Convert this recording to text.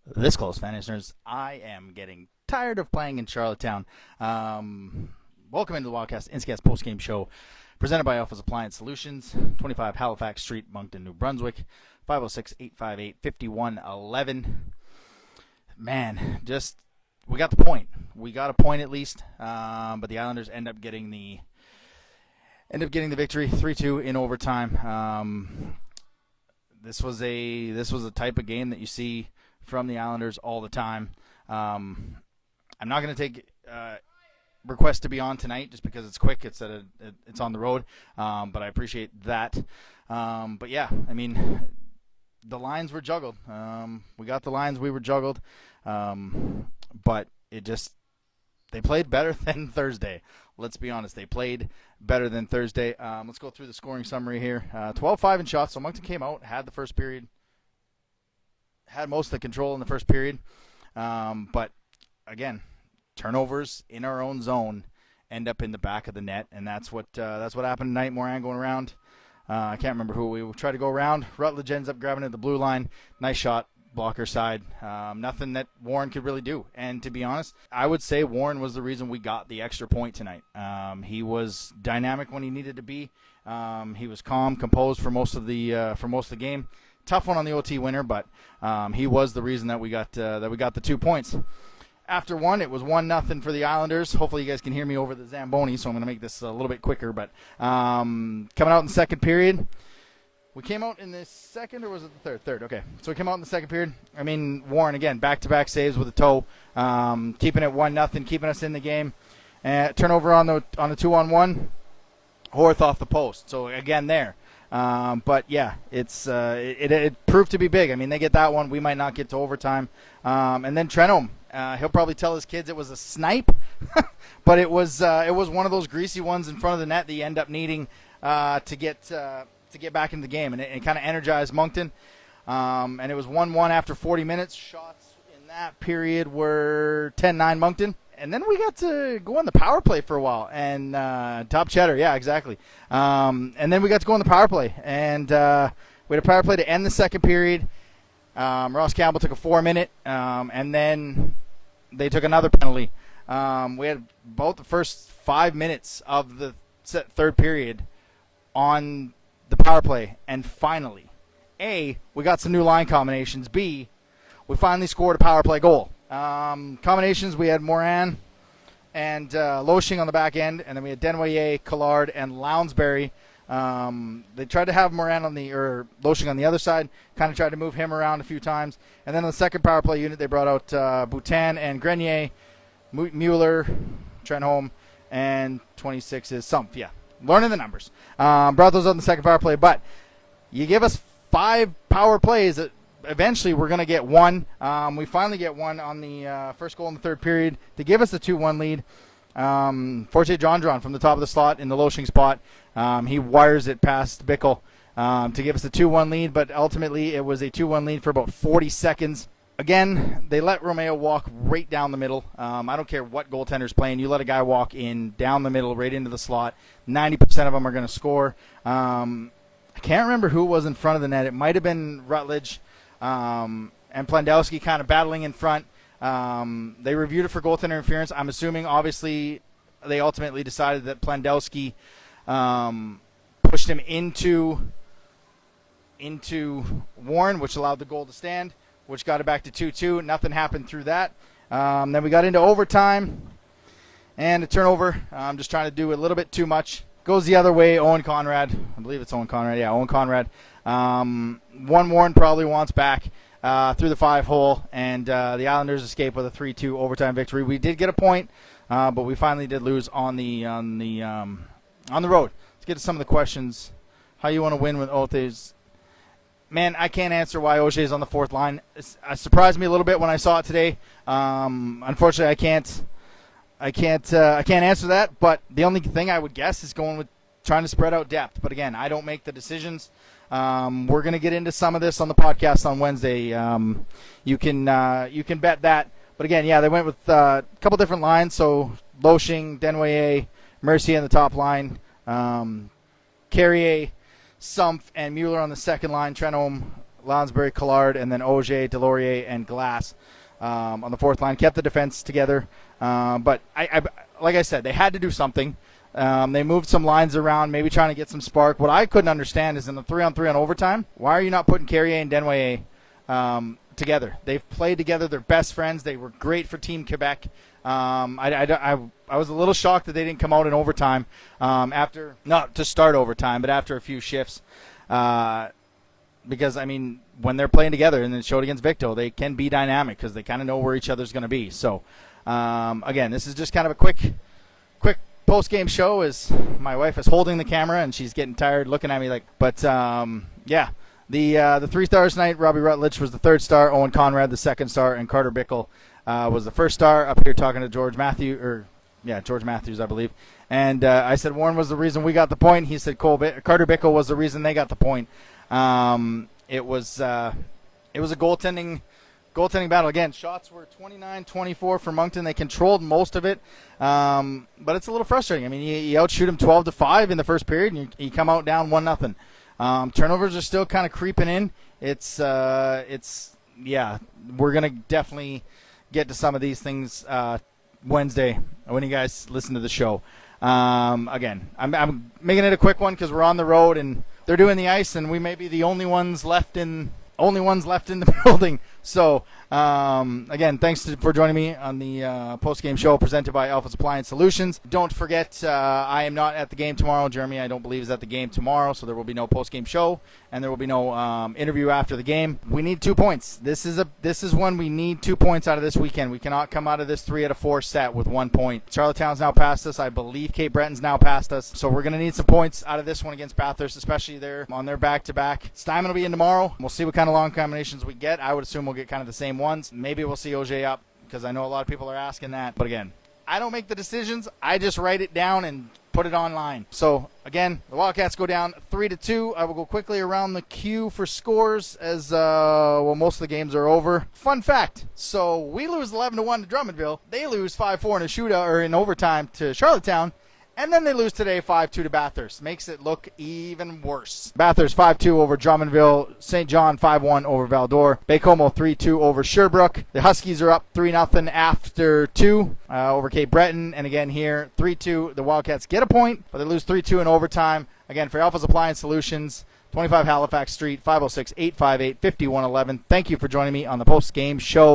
This close, fan listeners. I am getting tired of playing in Charlottetown. Welcome into the Wildcast Instacast postgame show presented by Appliance Solutions, 25 Halifax Street, Moncton, New Brunswick, 506-858-5111. Man, we got the point. We got a point at least, but the Islanders end up getting the victory, 3-2 in overtime. This was a type of game that you see from the Islanders all the time. I'm not going to take requests to be on tonight just because it's quick. It's on the road, but I appreciate that. But yeah, I mean, the lines were juggled. We got the lines. We were juggled, but they played better than Thursday. Let's be honest. They played better than Thursday. Let's go through the scoring summary here. 12-5 in shots. So Moncton came out, had the first period, had most of the control in the first period. But, again, turnovers in our own zone end up in the back of the net, and that's what happened tonight. Moran going around. I can't remember who we tried to go around. Rutledge ends up grabbing at the blue line. Nice shot. Blocker side. Nothing that Warren could really do. And to be honest, I would say Warren was the reason we got the extra point tonight. He was dynamic when he needed to be. He was calm, composed for most of the game. Tough one on the OT winner, but he was the reason that we got the 2 points. After one, it was 1-0 for the Islanders. Hopefully you guys can hear me over the Zamboni, so I'm going to make this a little bit quicker. But coming out in the second period, we came out in the second, or was it the third? Third, okay. So we came out in the second period. I mean, Warren, again, back-to-back saves with a toe, keeping it 1-0, keeping us in the game. Turnover on the 2-on-1, Horth off the post. So, again, there. But, yeah, it proved to be big. I mean, they get that one. We might not get to overtime. And then Trenholm, he'll probably tell his kids it was a snipe, but it was one of those greasy ones in front of the net that you end up needing to get back into the game, and it kind of energized Moncton. And it was 1-1 after 40 minutes. Shots in that period were 10-9 Moncton. And then we got to go on the power play for a while. And top cheddar, yeah, exactly. And then we got to go on the power play. And we had a power play to end the second period. Ross Campbell took a 4-minute, and then they took another penalty. We had both the first 5 minutes of the third period on the power play, and finally, A, we got some new line combinations. B, we finally scored a power play goal. Combinations, we had Moran and Loshing on the back end, and then we had Denvoyer, Collard, and Lounsbury. They tried to have Moran Loshing on the other side, kind of tried to move him around a few times. And then on the second power play unit, they brought out Boutin and Grenier, Mueller, Trenholm, and 26 is Sumpf, yeah. Learning the numbers. Brought those up in the second power play, but you give us 5 power plays, eventually we're going to get one. We finally get one on the first goal in the third period to give us the 2-1 lead. Forte Jondron from the top of the slot in the Loshing spot. He wires it past Bickle to give us a 2-1 lead, but ultimately it was a 2-1 lead for about 40 seconds. Again, they let Romeo walk right down the middle. I don't care what goaltender's playing. You let a guy walk in down the middle, right into the slot. 90% of them are going to score. I can't remember who was in front of the net. It might have been Rutledge and Plandowski kind of battling in front. They reviewed it for goaltender interference. I'm assuming, obviously, they ultimately decided that Plandowski pushed him into Warren, which allowed the goal to stand, which got it back to 2-2. Nothing happened through that. Then we got into overtime and a turnover. I'm just trying to do a little bit too much. Goes the other way, Owen Conrad. I believe it's Owen Conrad. Yeah, Owen Conrad. One Warren probably wants back through the 5-hole, and the Islanders escape with a 3-2 overtime victory. We did get a point, but we finally did lose on the road. Let's get to some of the questions. How you want to win with Othe's? Man, I can't answer why O'Shea's on the fourth line. It surprised me a little bit when I saw it today. Unfortunately, I can't answer that. But the only thing I would guess is going with trying to spread out depth. But again, I don't make the decisions. We're going to get into some of this on the podcast on Wednesday. You can bet that. But again, yeah, they went with a couple different lines. So Loshing, Denvoyer, Mercier on the top line, Carrier, Sumpf, and Mueller on the second line. Trenholm, Lounsbury, Collard, and then Auger, Delorier, and Glass on the fourth line. Kept the defense together. But I like I said, they had to do something. They moved some lines around, maybe trying to get some spark. What I couldn't understand is in the 3-on-3 on overtime, why are you not putting Carrier and Denway together? They've played together. They're best friends. They were great for Team Quebec. I was a little shocked that they didn't come out in overtime after, not to start overtime, but after a few shifts. Because, I mean, when they're playing together, and it showed against Victo, they can be dynamic because they kind of know where each other's going to be. So, again, this is just kind of a quick post-game show as my wife is holding the camera and she's getting tired looking at me like, but, yeah. The 3 stars tonight, Robbie Rutledge was the 3rd star, Owen Conrad the 2nd star, and Carter Bickle was the 1st star. Up here talking to George Matthews, I believe. And I said Warren was the reason we got the point. He said Carter Bickle was the reason they got the point. It was a goaltending battle. Again, shots were 29-24 for Moncton. They controlled most of it, but it's a little frustrating. I mean, you outshoot them 12-5 in the first period, and you come out down 1-0. Turnovers are still kind of creeping in. We're gonna definitely get to some of these things Wednesday when you guys listen to the show. Again, I'm making it a quick one because we're on the road and they're doing the ice, and we may be the only ones left in the building. So, again, thanks for joining me on the post-game show presented by Appliance Solutions. Don't forget, I am not at the game tomorrow. Jeremy, I don't believe, is at the game tomorrow, so there will be no post-game show, and there will be no interview after the game. We need 2 points. This is when we need 2 points out of this weekend. We cannot come out of this 3 out of 4 set with 1 point. Charlottetown's now past us. I believe Cape Breton's now past us. So we're going to need some points out of this one against Bathurst, especially there on their back-to-back. Steinman will be in tomorrow. We'll see what kind of long combinations we get. I would assume we'll get kind of the same ones. Maybe we'll see OJ up because I know a lot of people are asking that. But again, I don't make the decisions. I just write it down and put it online. So again, the Wildcats go down 3-2. I will go quickly around the queue for scores as most of the games are over. Fun fact: so we lose 11-1 to Drummondville. They lose 5-4 in a shootout or in overtime to Charlottetown. And then they lose today 5-2 to Bathurst. Makes it look even worse. Bathurst 5-2 over Drummondville. St. John 5-1 over Val-d'Or. Baie-Comeau 3-2 over Sherbrooke. The Huskies are up 3-0 after 2 over Cape Breton. And again here, 3-2. The Wildcats get a point, but they lose 3-2 in overtime. Again, for Alpha's Appliance Solutions, 25 Halifax Street, 506-858-5111. Thank you for joining me on the post-game show.